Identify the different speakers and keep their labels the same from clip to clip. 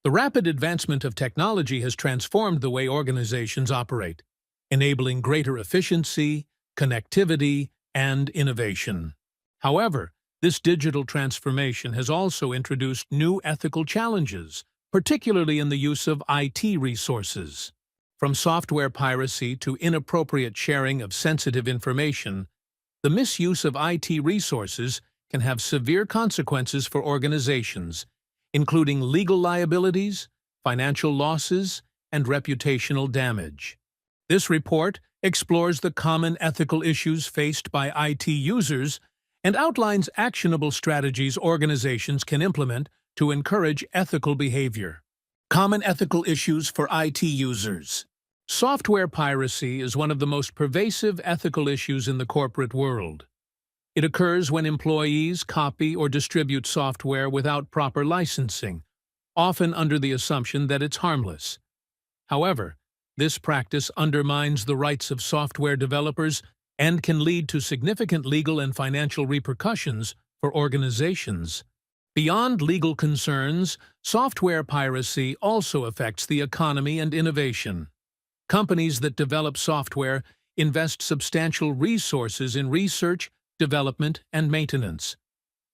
Speaker 1: The rapid advancement of technology has transformed the way organizations operate, enabling greater efficiency, connectivity, and innovation. However, this digital transformation has also introduced new ethical challenges, particularly in the use of IT resources. From software piracy to inappropriate sharing of sensitive information, the misuse of IT resources can have severe consequences for organizations, including legal liabilities, financial losses, and reputational damage. This report explores the common ethical issues faced by IT users and outlines actionable strategies organizations can implement to encourage ethical behavior. Common ethical issues for IT users. Software piracy is one of the most pervasive ethical issues in the corporate world. It occurs when employees copy or distribute software without proper licensing, often under the assumption that it's harmless. However, this practice undermines the rights of software developers and can lead to significant legal and financial repercussions for organizations. Beyond legal concerns, software piracy also affects the economy and innovation. Companies that develop software invest substantial resources in research, development, and maintenance.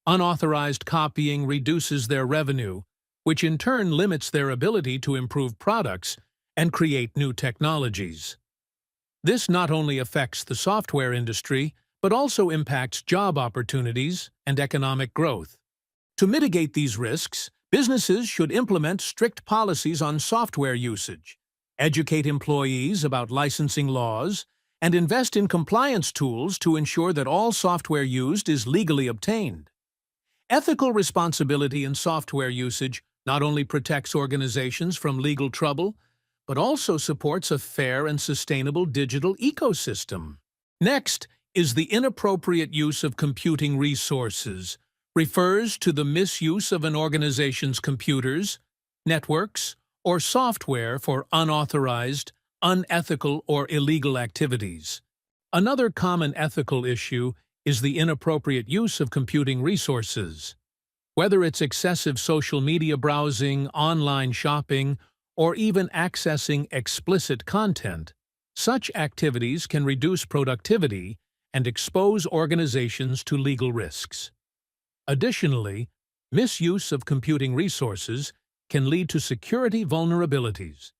Speaker 1: Unauthorized copying reduces their revenue, which in turn limits their ability to improve products and create new technologies. This not only affects the software industry, but also impacts job opportunities and economic growth. To mitigate these risks, businesses should implement strict policies on software usage, educate employees about licensing laws, and invest in compliance tools to ensure that all software used is legally obtained. Ethical responsibility in software usage not only protects organizations from legal trouble, but also supports a fair and sustainable digital ecosystem. Next is the inappropriate use of computing resources, refers to the misuse of an organization's computers, networks, or software for unauthorized, unethical, or illegal activities. Another common ethical issue is the inappropriate use of computing resources. Whether it's excessive social media browsing, online shopping, or even accessing explicit content, such activities can reduce productivity and expose organizations to legal risks. Additionally, misuse of computing resources can lead to security vulnerabilities,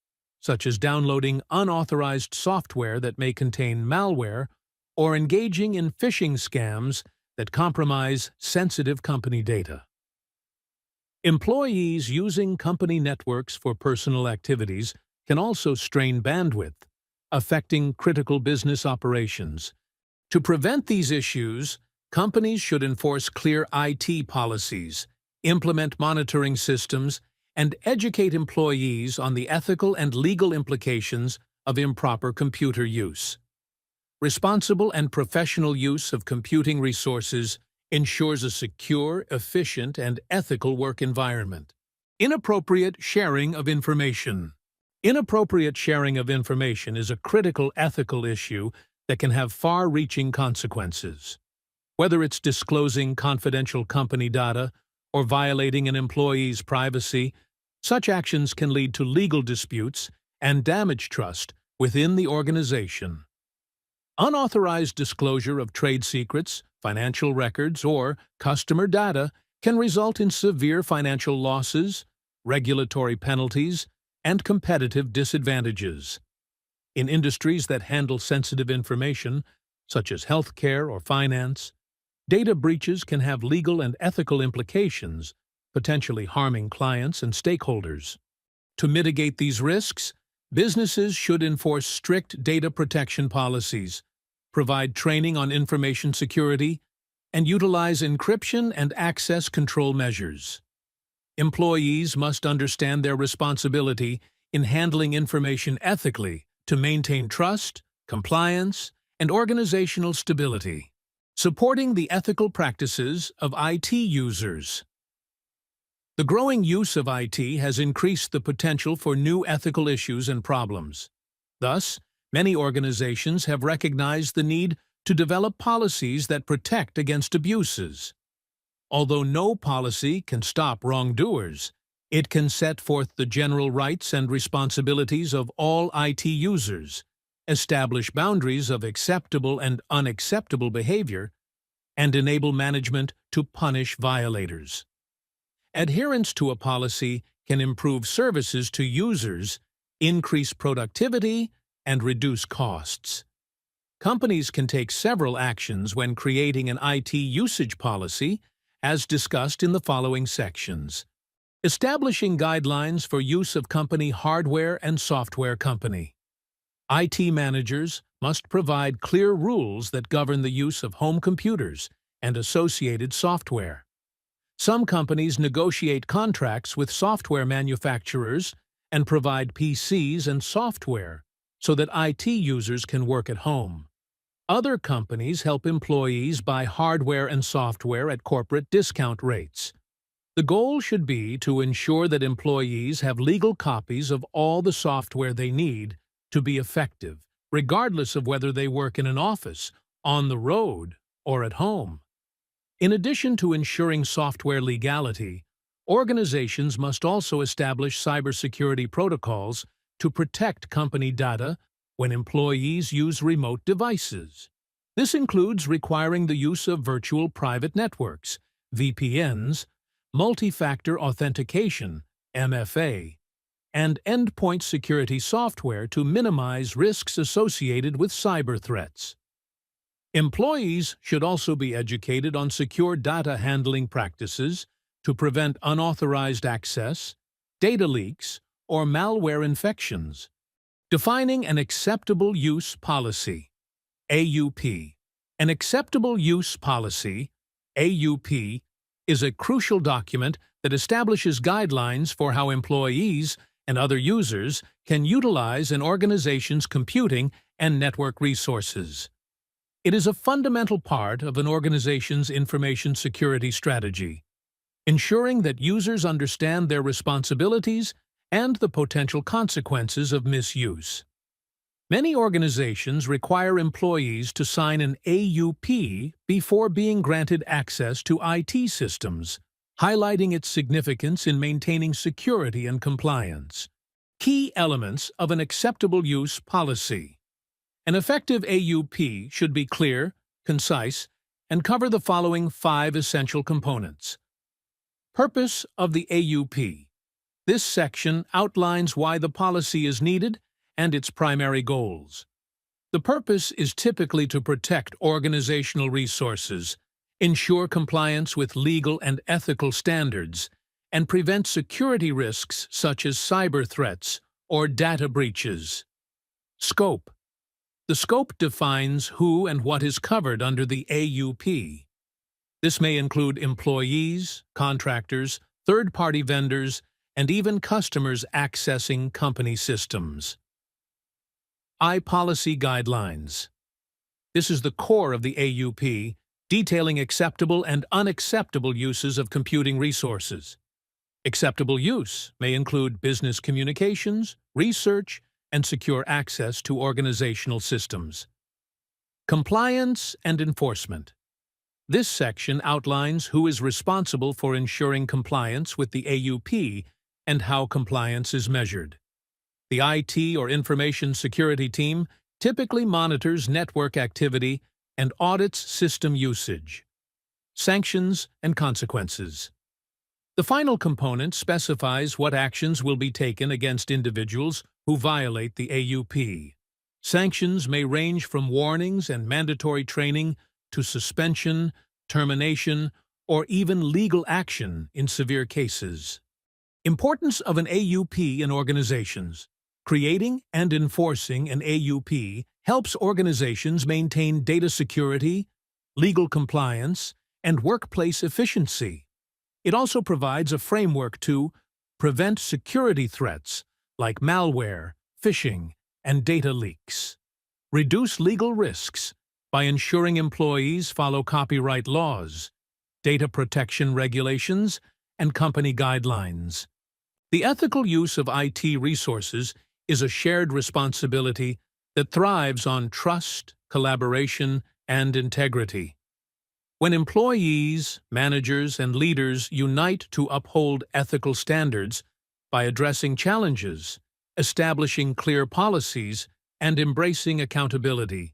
Speaker 1: such as downloading unauthorized software that may contain malware or engaging in phishing scams that compromise sensitive company data. Employees using company networks for personal activities can also strain bandwidth, affecting critical business operations. To prevent these issues, companies should enforce clear IT policies, implement monitoring systems, and educate employees on the ethical and legal implications of improper computer use. Responsible and professional use of computing resources ensures a secure, efficient, and ethical work environment. Inappropriate sharing of information. Inappropriate sharing of information is a critical ethical issue that can have far-reaching consequences. Whether it's disclosing confidential company data or violating an employee's privacy, such actions can lead to legal disputes and damage trust within the organization. Unauthorized disclosure of trade secrets, financial records, or customer data can result in severe financial losses, regulatory penalties, and competitive disadvantages. In industries that handle sensitive information, such as healthcare or finance, data breaches can have legal and ethical implications, potentially harming clients and stakeholders. To mitigate these risks, businesses should enforce strict data protection policies, provide training on information security, and utilize encryption and access control measures. Employees must understand their responsibility in handling information ethically to maintain trust, compliance, and organizational stability. Supporting the ethical practices of IT users. The growing use of IT has increased the potential for new ethical issues and problems. Thus, many organizations have recognized the need to develop policies that protect against abuses. Although no policy can stop wrongdoers, It can set forth the general rights and responsibilities of all IT users, establish boundaries of acceptable and unacceptable behavior, and enable management to punish violators. Adherence to a policy can improve services to users, increase productivity, and reduce costs. Companies can take several actions when creating an IT usage policy, as discussed in the following sections. Establishing guidelines for use of company hardware and software company. IT managers must provide clear rules that govern the use of home computers and associated software. Some companies negotiate contracts with software manufacturers and provide PCs and software so that IT users can work at home. Other companies help employees buy hardware and software at corporate discount rates. The goal should be to ensure that employees have legal copies of all the software they need to be effective, regardless of whether they work in an office, on the road, or at home. In addition to ensuring software legality, organizations must also establish cybersecurity protocols to protect company data when employees use remote devices. This includes requiring the use of virtual private networks, VPNs, multi-factor authentication, MFA, and endpoint security software to minimize risks associated with cyber threats. Employees should also be educated on secure data handling practices to prevent unauthorized access, data leaks, or malware infections. Defining an acceptable use policy, AUP. An acceptable use policy, AUP, is a crucial document that establishes guidelines for how employees and other users can utilize an organization's computing and network resources. It is a fundamental part of an organization's information security strategy, ensuring that users understand their responsibilities and the potential consequences of misuse. Many organizations require employees to sign an AUP before being granted access to IT systems, highlighting its significance in maintaining security and compliance. Key elements of an acceptable use policy. An effective AUP should be clear, concise, and cover the following 5 essential components. Purpose of the AUP. This section outlines why the policy is needed and its primary goals. The purpose is typically to protect organizational resources, ensure compliance with legal and ethical standards, and prevent security risks such as cyber threats or data breaches. Scope. The scope defines who and what is covered under the AUP. This may include employees, contractors, third-party vendors, and even customers accessing company systems. I-Policy Guidelines. This is the core of the AUP, detailing acceptable and unacceptable uses of computing resources. Acceptable use may include business communications, research, and secure access to organizational systems. Compliance and enforcement. This section outlines who is responsible for ensuring compliance with the AUP and how compliance is measured. The IT or information security team typically monitors network activity and audits system usage. Sanctions and consequences. The final component specifies what actions will be taken against individuals who violate the AUP. Sanctions may range from warnings and mandatory training to suspension, termination, or even legal action in severe cases. Importance of an AUP in organizations. Creating and enforcing an AUP helps organizations maintain data security, legal compliance, and workplace efficiency. It also provides a framework to prevent security threats like malware, phishing, and data leaks. Reduce legal risks by ensuring employees follow copyright laws, data protection regulations, and company guidelines. The ethical use of IT resources is a shared responsibility that thrives on trust, collaboration, and integrity. When employees, managers, and leaders unite to uphold ethical standards by addressing challenges, establishing clear policies, and embracing accountability,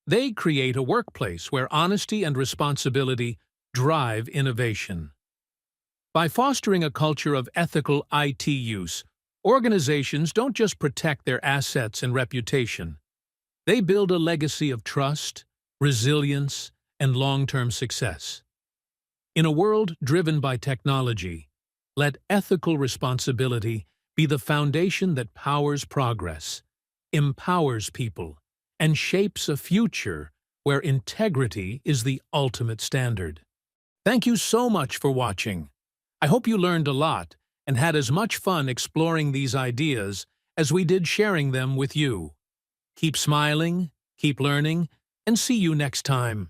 Speaker 1: they create a workplace where honesty and responsibility drive innovation. By fostering a culture of ethical IT use, organizations don't just protect their assets and reputation. They build a legacy of trust, resilience, and long-term success. In a world driven by technology, let ethical responsibility be the foundation that powers progress, empowers people, and shapes a future where integrity is the ultimate standard. Thank you so much for watching. I hope you learned a lot and had as much fun exploring these ideas as we did sharing them with you. Keep smiling, keep learning, and see you next time.